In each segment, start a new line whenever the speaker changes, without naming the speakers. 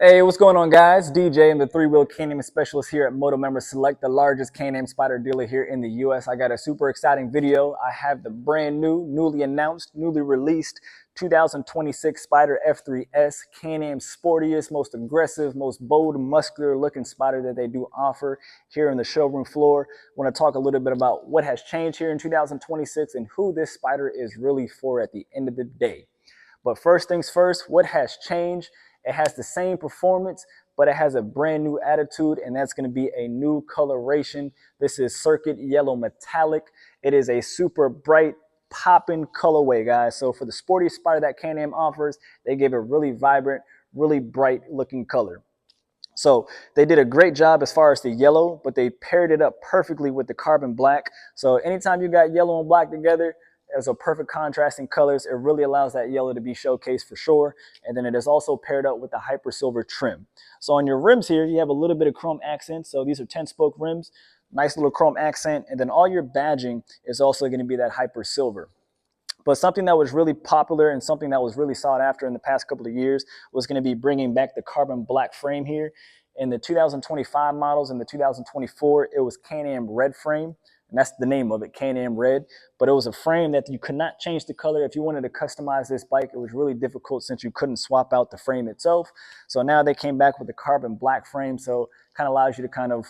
Hey, what's going on, guys? DJ, I'm the three-wheel Can-Am specialist here at MotoMember Select, the largest Can-Am Spyder dealer here in the U.S. I got a super exciting video. I have the brand new, newly announced, newly released 2026 Spyder F3-S, Can-Am sportiest, most aggressive, most bold, muscular-looking Spyder that they do offer here in the showroom floor. I want to talk a little bit about what has changed here in 2026 and who this Spyder is really for at the end of the day. But first things first, what has changed? It has the same performance, but it has a brand new attitude, and that's going to be a new coloration. This is Circuit Yellow Metallic. It is a super bright, popping colorway, guys. So for the sportiest Spyder that Can-Am offers, they gave a really vibrant, really bright looking color. So they did a great job as far as the yellow, but they paired it up perfectly with the carbon black. So anytime you got yellow and black together, as a perfect contrasting colors, it really allows that yellow to be showcased for sure. And then it is also paired up with the hyper silver trim. So on your rims here, you have a little bit of chrome accent. So these are 10-spoke rims, nice little chrome accent. And then all your badging is also going to be that hyper silver. But something that was really popular and something that was really sought after in the past couple of years was going to be bringing back the carbon black frame here. In the 2025 models and the 2024, it was Can-Am red frame. And that's the name of it, Can-Am Red. But it was a frame that you could not change the color. If you wanted to customize this bike, it was really difficult since you couldn't swap out the frame itself. So now they came back with the carbon black frame. So kind of allows you to kind of,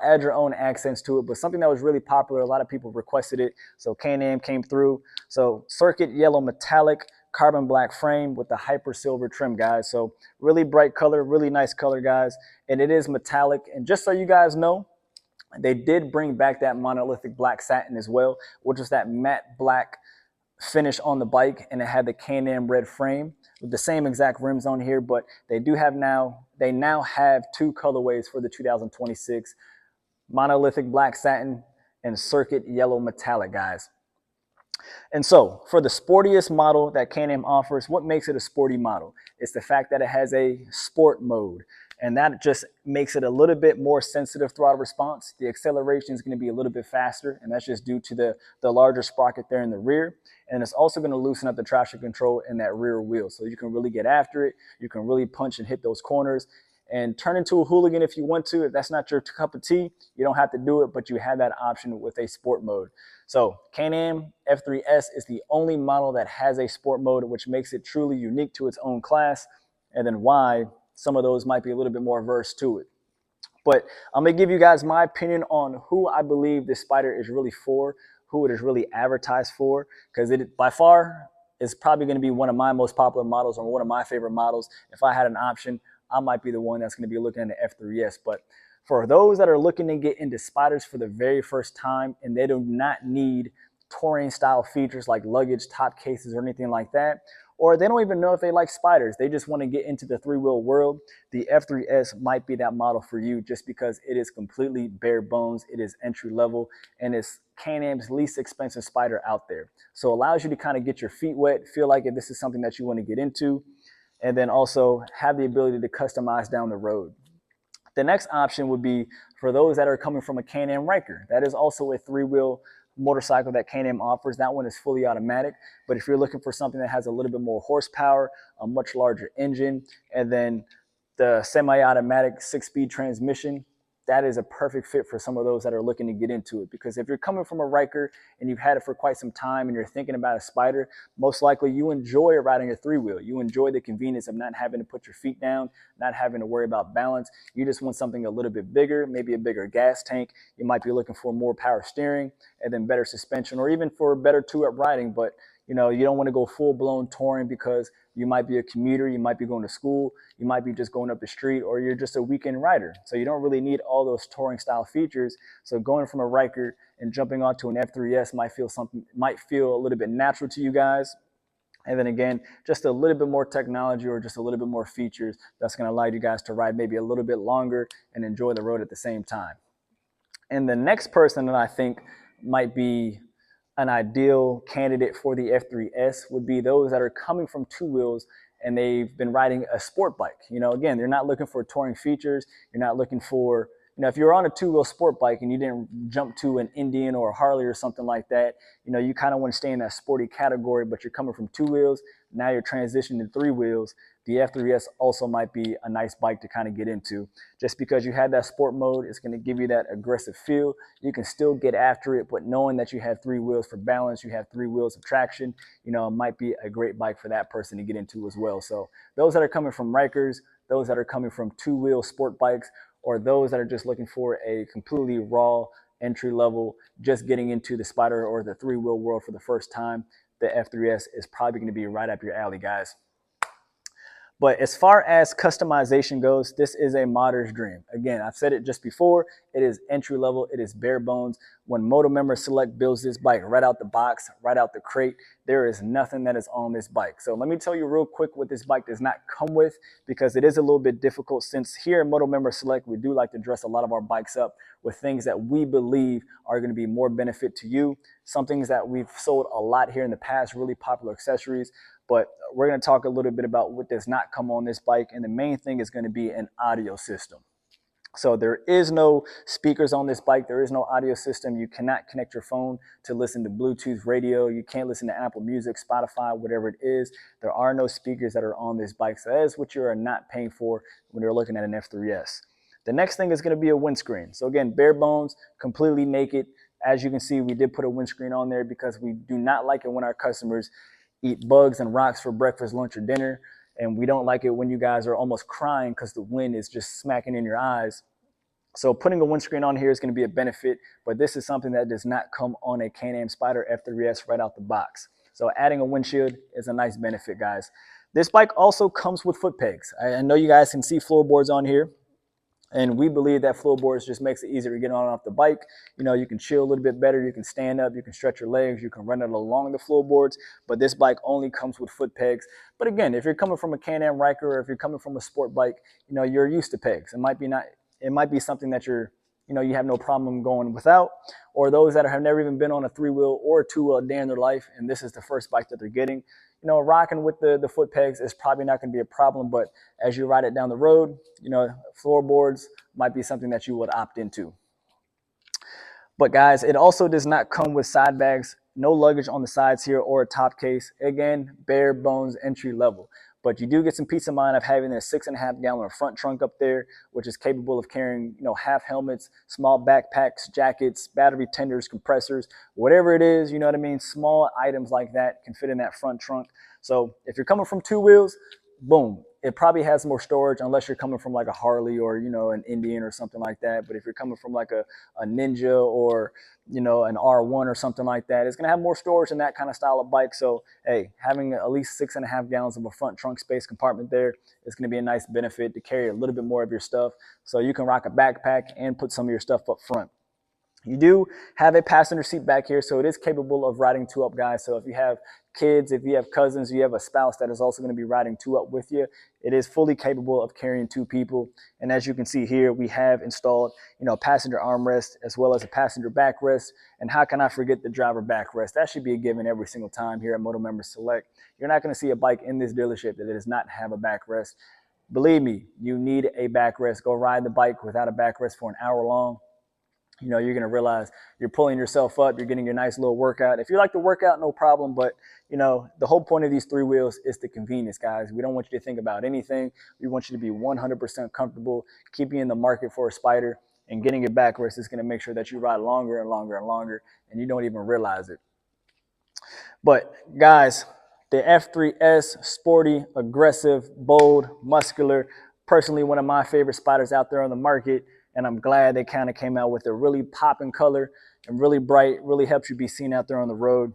add your own accents to it. But something that was really popular, a lot of people requested it. So Can-Am came through. So Circuit Yellow Metallic, carbon black frame with the hyper silver trim, guys. So really bright color, really nice color, guys. And it is metallic. And just so you guys know, they did bring back that monolithic black satin as well, which was that matte black finish on the bike, and it had the Can-Am red frame with the same exact rims on here. But they now have two colorways for the 2026 monolithic black satin and Circuit Yellow Metallic, guys. And so for the sportiest model that Can-Am offers, what makes it a sporty model? It's the fact that it has a sport mode. And that just makes it a little bit more sensitive throttle response. The acceleration is going to be a little bit faster, and that's just due to the larger sprocket there in the rear. And it's also going to loosen up the traction control in that rear wheel. So you can really get after it. You can really punch and hit those corners and turn into a hooligan if you want to. If that's not your cup of tea, you don't have to do it, but you have that option with a sport mode. So Can-Am F3-S is the only model that has a sport mode, which makes it truly unique to its own class. And then why some of those might be a little bit more versed to it. But I'm going to give you guys my opinion on who I believe this Spyder is really for, who it is really advertised for, because it by far is probably going to be one of my most popular models or one of my favorite models. If I had an option, I might be the one that's going to be looking at the F3-S. But for those that are looking to get into Spyders for the very first time and they do not need touring style features like luggage, top cases, or anything like that, or they don't even know if they like Spyders, they just want to get into the three-wheel world, the F3-S might be that model for you just because it is completely bare bones, it is entry level, and it's Can-Am's least expensive Spyder out there. So it allows you to kind of get your feet wet, feel like if this is something that you want to get into, and then also have the ability to customize down the road. The next option would be for those that are coming from a Can-Am Ryker. That is also a three-wheel motorcycle that Can-Am offers. That one is fully automatic, but if you're looking for something that has a little bit more horsepower, a much larger engine, and then the semi-automatic 6-speed transmission, that is a perfect fit for some of those that are looking to get into it. Because if you're coming from a Ryker and you've had it for quite some time and you're thinking about a Spyder, most likely you enjoy riding a three-wheel. You enjoy the convenience of not having to put your feet down, not having to worry about balance. You just want something a little bit bigger, maybe a bigger gas tank. You might be looking for more power steering and then better suspension, or even for better two-up riding. But you don't want to go full-blown touring because you might be a commuter, you might be going to school, you might be just going up the street, or you're just a weekend rider. So you don't really need all those touring style features. So going from a Ryker and jumping onto an F3-S might feel a little bit natural to you guys. And then again, just a little bit more technology or just a little bit more features that's going to allow you guys to ride maybe a little bit longer and enjoy the road at the same time. And the next person that I think might be an ideal candidate for the F3-S would be those that are coming from two wheels and they've been riding a sport bike. Again, they're not looking for touring features. You're not looking for, if you're on a two-wheel sport bike and you didn't jump to an Indian or a Harley or something like that, you kind of want to stay in that sporty category, but you're coming from two wheels, now you're transitioning to three wheels. The F3S also might be a nice bike to kind of get into. Just because you have that sport mode, it's going to give you that aggressive feel. You can still get after it, but knowing that you have three wheels for balance, you have three wheels of traction, it might be a great bike for that person to get into as well. So those that are coming from Rikers, those that are coming from two-wheel sport bikes, or those that are just looking for a completely raw entry level, just getting into the Spyder or the three-wheel world for the first time, the F3S is probably going to be right up your alley, guys. But as far as customization goes, this is a modder's dream. Again, I've said it just before, it is entry level, it is bare bones. When MotoMember Select builds this bike right out the box, right out the crate, there is nothing that is on this bike. So let me tell you real quick what this bike does not come with, because it is a little bit difficult, since here at MotoMember Select, we do like to dress a lot of our bikes up with things that we believe are going to be more benefit to you. Some things that we've sold a lot here in the past, really popular accessories. But we're going to talk a little bit about what does not come on this bike. And the main thing is going to be an audio system. So there is no speakers on this bike. There is no audio system. You cannot connect your phone to listen to Bluetooth radio. You can't listen to Apple Music, Spotify, whatever it is. There are no speakers that are on this bike. So that is what you are not paying for when you're looking at an F3S. The next thing is going to be a windscreen. So again, bare bones, completely naked. As you can see, we did put a windscreen on there because we do not like it when our customers eat bugs and rocks for breakfast, lunch, or dinner. And we don't like it when you guys are almost crying because the wind is just smacking in your eyes. So putting a windscreen on here is going to be a benefit, but this is something that does not come on a Can-Am Spyder F3-S right out the box. So adding a windshield is a nice benefit, guys. This bike also comes with foot pegs. I know you guys can see floorboards on here, and we believe that floorboards just makes it easier to get on and off the bike. You can chill a little bit better. You can stand up. You can stretch your legs. You can run it along the floorboards. But this bike only comes with foot pegs. But again, if you're coming from a Can-Am Riker, or if you're coming from a sport bike, you're used to pegs. It might be something that you have no problem going without. Or those that have never even been on a three-wheel or a two-wheel a day in their life, and this is the first bike that they're getting, rocking with the foot pegs is probably not going to be a problem. But as you ride it down the road, floorboards might be something that you would opt into. But guys, it also does not come with side bags, no luggage on the sides here or a top case. Again, bare bones entry level. But you do get some peace of mind of having a 6.5 gallon front trunk up there, which is capable of carrying, half helmets, small backpacks, jackets, battery tenders, compressors, whatever it is, you know what I mean? Small items like that can fit in that front trunk. So if you're coming from two wheels, boom, it probably has more storage, unless you're coming from like a Harley or, an Indian or something like that. But if you're coming from like a Ninja or, an R1 or something like that, it's going to have more storage in that kind of style of bike. So, hey, having at least 6.5 gallons of a front trunk space compartment there is going to be a nice benefit to carry a little bit more of your stuff. So you can rock a backpack and put some of your stuff up front. You do have a passenger seat back here, so it is capable of riding two up, guys. So if you have kids, if you have cousins, you have a spouse that is also going to be riding two up with you, it is fully capable of carrying two people. And as you can see here, we have installed, passenger armrest as well as a passenger backrest. And how can I forget the driver backrest? That should be a given every single time here at MotoMember Select. You're not going to see a bike in this dealership that does not have a backrest. Believe me, you need a backrest. Go ride the bike without a backrest for an hour long. You're going to realize you're pulling yourself up. You're getting your nice little workout. If you like to work out, no problem. But, the whole point of these three wheels is the convenience, guys. We don't want you to think about anything. We want you to be 100% comfortable, keep you in the market for a Spyder, and getting it backrest is going to make sure that you ride longer and longer and longer, and you don't even realize it. But, guys, the F3S, sporty, aggressive, bold, muscular, personally one of my favorite Spyders out there on the market. And I'm glad they kind of came out with a really popping color and really bright, really helps you be seen out there on the road.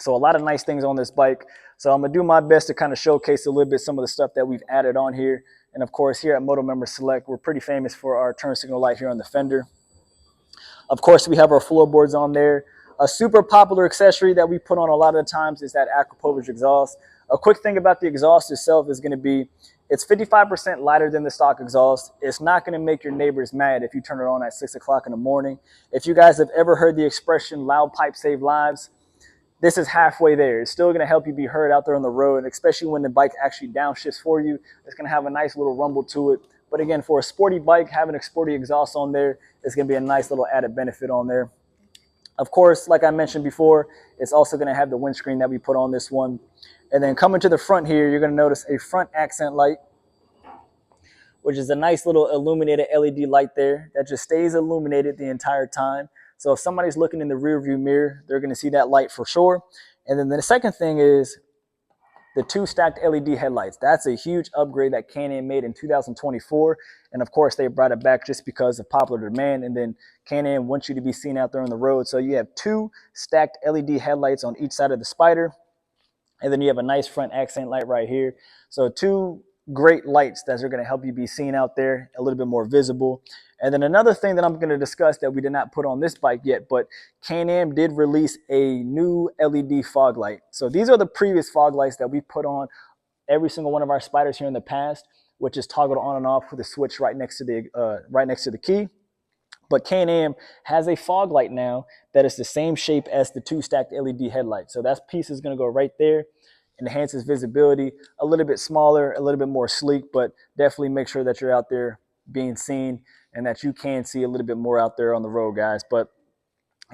So a lot of nice things on this bike. So I'm going to do my best to kind of showcase a little bit some of the stuff that we've added on here. And of course, here at MotoMember Select, we're pretty famous for our turn signal light here on the fender. Of course, we have our floorboards on there. A super popular accessory that we put on a lot of the times is that Aquapovich exhaust. A quick thing about the exhaust itself is going to be, it's 55% lighter than the stock exhaust. It's not going to make your neighbors mad if you turn it on at 6 o'clock in the morning. If you guys have ever heard the expression, loud pipe save lives, this is halfway there. It's still going to help you be heard out there on the road, especially when the bike actually downshifts for you. It's going to have a nice little rumble to it. But again, for a sporty bike, having a sporty exhaust on there is going to be a nice little added benefit on there. Of course, like I mentioned before, it's also going to have the windscreen that we put on this one. And then coming to the front here, you're going to notice a front accent light, which is a nice little illuminated LED light there that just stays illuminated the entire time. So if somebody's looking in the rear view mirror, they're going to see that light for sure. And then the second thing is the 2 stacked LED headlights. That's a huge upgrade that Can-Am made in 2024. And of course, they brought it back just because of popular demand. And then Can-Am wants you to be seen out there on the road. So you have 2 stacked LED headlights on each side of the Spyder. And then you have a nice front accent light right here. So 2 great lights that are going to help you be seen out there, a little bit more visible. And then another thing that I'm going to discuss that we did not put on this bike yet, but Can-Am did release a new LED fog light. So these are the previous fog lights that we put on every single one of our Spyders here in the past, which is toggled on and off with a switch right next to the key. But Can-Am has a fog light now that is the same shape as the 2 stacked LED headlights. So that piece is going to go right there. Enhances visibility, a little bit smaller, a little bit more sleek, but definitely make sure that you're out there being seen and that you can see a little bit more out there on the road, guys. But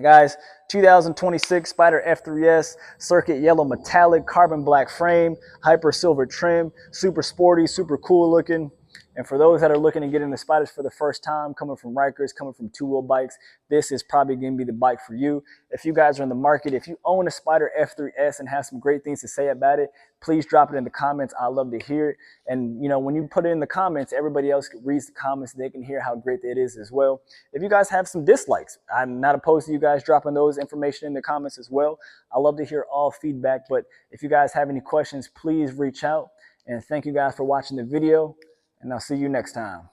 guys, 2026 Spyder F3-S, circuit yellow metallic, carbon black frame, hyper silver trim, super sporty, super cool looking. And for those that are looking to get into Spyders for the first time, coming from Rikers, coming from two-wheel bikes, this is probably going to be the bike for you. If you guys are in the market, if you own a Spyder F3-S and have some great things to say about it, please drop it in the comments. I love to hear it. And, you know, when you put it in the comments, everybody else reads the comments. They can hear how great it is as well. If you guys have some dislikes, I'm not opposed to you guys dropping those information in the comments as well. I love to hear all feedback. But if you guys have any questions, please reach out. And thank you guys for watching the video. And I'll see you next time.